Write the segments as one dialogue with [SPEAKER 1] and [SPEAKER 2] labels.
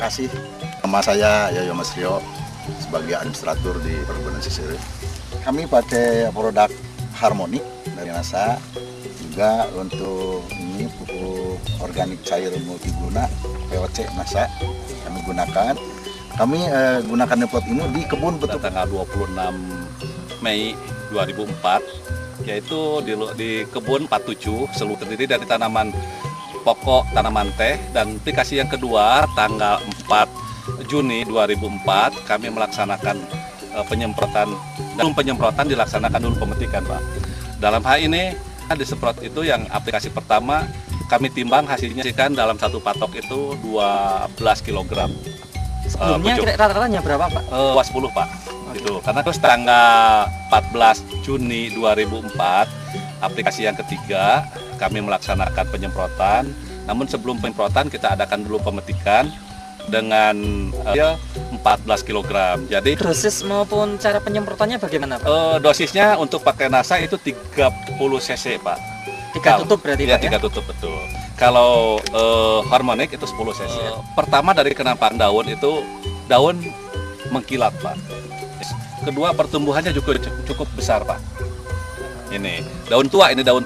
[SPEAKER 1] kasih. Nama saya Yoyo Mas Rio sebagai administrator di Perkebunan Sisir. Kami pakai produk Harmonic dari NASA, juga untuk ini pupuk organik cair multiguna POC NASA kami gunakan. Kami gunakan nepot ini di kebun betul.
[SPEAKER 2] Tanggal 26 Mei 2004, yaitu di kebun 47 seluruh terdiri dari tanaman pokok, tanaman teh. Dan aplikasi yang kedua tanggal 4 Juni 2004 kami melaksanakan penyemprotan. Dan penyemprotan dilaksanakan dulu pemetikan, Pak. Dalam hal ini disemprot itu yang aplikasi pertama kami timbang hasilnya kan dalam satu patok itu 12 kg.
[SPEAKER 3] Sebelumnya rata-ratanya berapa, Pak?
[SPEAKER 2] 10, Pak. Gitu. Karena terus tanggal 14 Juni 2004 aplikasi yang ketiga kami melaksanakan penyemprotan. Namun sebelum penyemprotan kita adakan dulu pemetikan dengan 14 kg. Jadi
[SPEAKER 3] dosis maupun cara penyemprotannya bagaimana, Pak?
[SPEAKER 2] Dosisnya untuk pakai NASA itu 30 cc, Pak.
[SPEAKER 3] 3 tutup berarti,
[SPEAKER 2] ya,
[SPEAKER 3] Pak,
[SPEAKER 2] 3 tutup, betul. Kalau Harmonic itu 10 cc. Pertama dari kenampakan daun itu daun mengkilat, Pak. Kedua pertumbuhannya juga cukup besar, Pak. Ini daun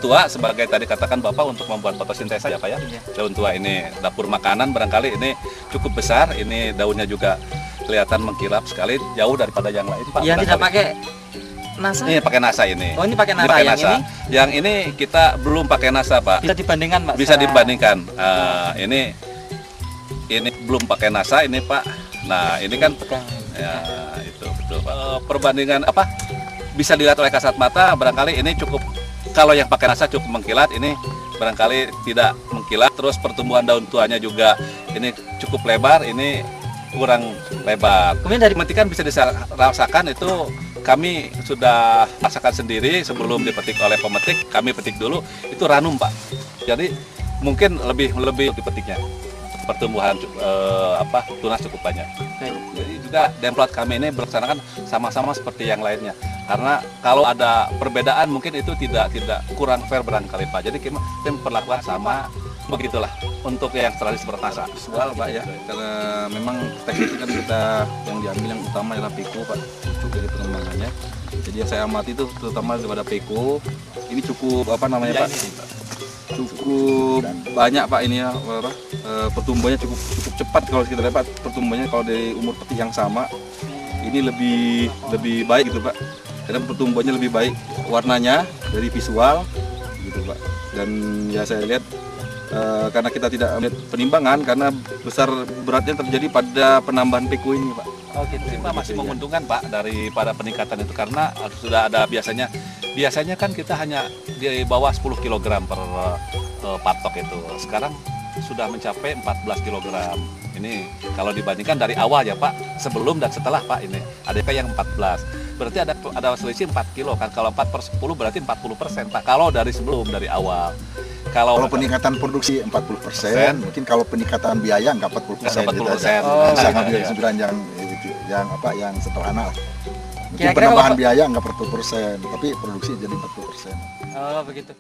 [SPEAKER 2] tua sebagai tadi katakan Bapak untuk membuat fotosintesa ya, Pak ya.
[SPEAKER 3] Iya.
[SPEAKER 2] Daun tua ini dapur makanan barangkali ini cukup besar. Ini daunnya juga kelihatan mengkilap sekali, jauh daripada yang lain, Pak.
[SPEAKER 3] Yang tidak pakai NASA?
[SPEAKER 2] Ini pakai NASA ini.
[SPEAKER 3] Oh, ini pakai NASA.
[SPEAKER 2] Pakai
[SPEAKER 3] Yang
[SPEAKER 2] NASA.
[SPEAKER 3] ini?
[SPEAKER 2] Yang ini kita belum pakai NASA, Pak.
[SPEAKER 3] Bisa dibandingkan, Pak?
[SPEAKER 2] Bisa dibandingkan. Ini belum pakai NASA ini, Pak. Nah, ini kan ya itu betul, Pak. Perbandingan apa? Bisa dilihat oleh kasat mata, barangkali ini cukup, kalau yang pakai NASA cukup mengkilat, ini barangkali tidak mengkilat. Terus pertumbuhan daun tuanya juga ini cukup lebar, ini kurang lebar.
[SPEAKER 3] Kemudian dari
[SPEAKER 2] metikan bisa dirasakan itu kami sudah rasakan sendiri sebelum dipetik oleh pemetik. Kami petik dulu itu ranum, Pak. Jadi mungkin lebih dipetiknya. Pertumbuhan tunas cukup banyak. Jadi juga demplot kami ini berlaksanakan sama-sama seperti yang lainnya. Karena kalau ada perbedaan mungkin itu tidak kurang fair barangkali, Pak. Jadi kita perlakuan sama, begitulah untuk yang tradisi bertasa.
[SPEAKER 4] Visual, Pak ya. Karena memang teknik kan kita yang diambil yang utama adalah peko, Pak. Cukup dari pengembangannya. Jadi yang saya amati itu terutama daripada peko ini cukup Pak? Cukup banyak, Pak, ini ya, pertumbuhannya cukup cepat. Kalau kita lihat, Pak, pertumbuhannya kalau dari umur petik yang sama ini lebih baik gitu, Pak. Karena pertumbuhannya lebih baik, warnanya dari visual gitu, Pak. Dan ya saya lihat karena kita tidak melihat penimbangan karena besar beratnya terjadi pada penambahan peko ini, Pak.
[SPEAKER 2] Oh gitu, Pak, masih menguntungkan, Pak, daripada peningkatan itu karena sudah ada biasanya kan kita hanya di bawah 10 kg per patok itu. Sekarang sudah mencapai 14 kg. Ini kalau dibandingkan dari awal ya, Pak, sebelum dan setelah, Pak, ini ADP yang 14. Berarti ada selisih 4 kilo kan. Kalau 4/10 berarti 40%, Pak. Kalau dari awal.
[SPEAKER 1] Kalau peningkatan produksi 40%, mungkin kalau peningkatan biaya nggak 40%.
[SPEAKER 2] 40%.
[SPEAKER 1] Bisa ngambil kesimpulan yang sederhana. Mungkin
[SPEAKER 3] Kira-kira
[SPEAKER 1] penambahan
[SPEAKER 3] kalau
[SPEAKER 1] biaya nggak 40%, tapi produksi jadi 40%.
[SPEAKER 3] Oh, begitu.